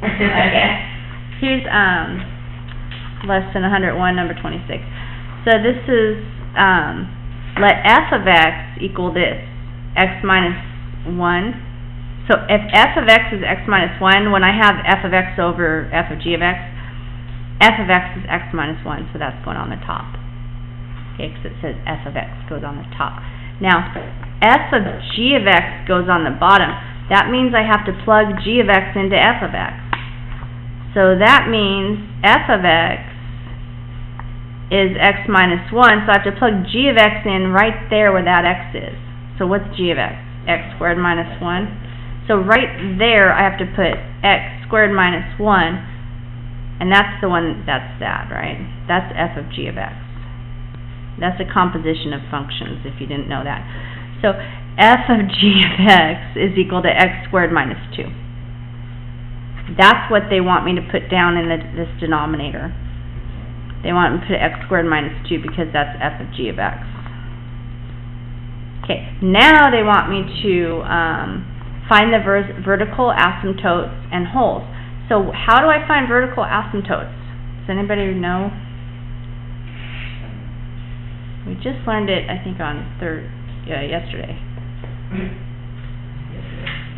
Okay. Here's less than 101, number 26. So this is let f of x equal this, x minus 1. So if f of x is x minus 1, when I have f of x over f of g of x is x minus 1, so that's going on the top. Okay, because it says f of x goes on the top. Now, f of g of x goes on the bottom. That means I have to plug g of x into f of x. So that means f of x is x minus 1, so I have to plug g of x in right there where that x is. So what's g of x? X squared minus 1. So right there I have to put x squared minus 1, and that's the one, that's that, right? That's f of g of x. That's a composition of functions, if you didn't know that. So f of g of x is equal to x squared minus 2. That's what they want me to put down in this denominator. They want me to put x squared minus 2 because that's f of g of x. Okay, now they want me to find the vertical asymptotes and holes. So how do I find vertical asymptotes? Does anybody know? We just learned it, I think, on yesterday.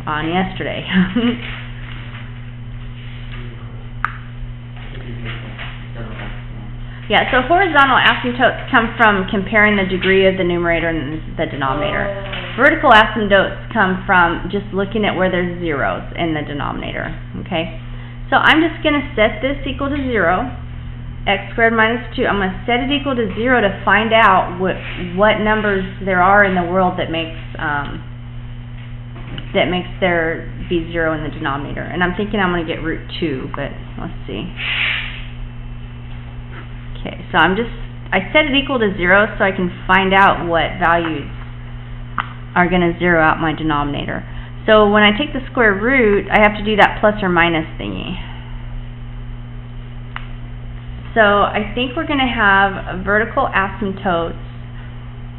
On yesterday. Yeah, so horizontal asymptotes come from comparing the degree of the numerator and the denominator. Vertical asymptotes come from just looking at where there's zeros in the denominator, okay? So I'm just going to set this equal to 0, x squared minus 2. I'm going to set it equal to 0 to find out what numbers there are in the world that makes there be 0 in the denominator. And I'm thinking I'm going to get root 2, but let's see. Okay, so I set it equal to 0 so I can find out what values are going to zero out my denominator. So when I take the square root, I have to do that plus or minus thingy. So I think we're going to have vertical asymptotes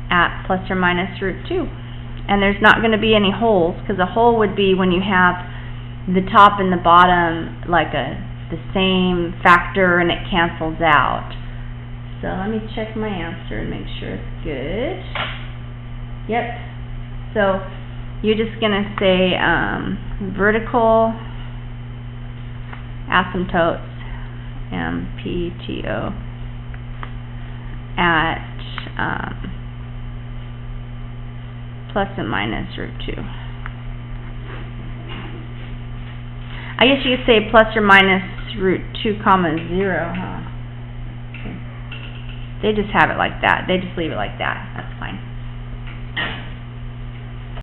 at plus or minus root 2. And there's not going to be any holes, because a hole would be when you have the top and the bottom like the same factor and it cancels out. So let me check my answer and make sure it's good. Yep. So you're just going to say vertical asymptotes, MPTO, at plus and minus root 2. I guess you could say plus or minus root 2 comma 0, huh? They just have it like that. They just leave it like that. That's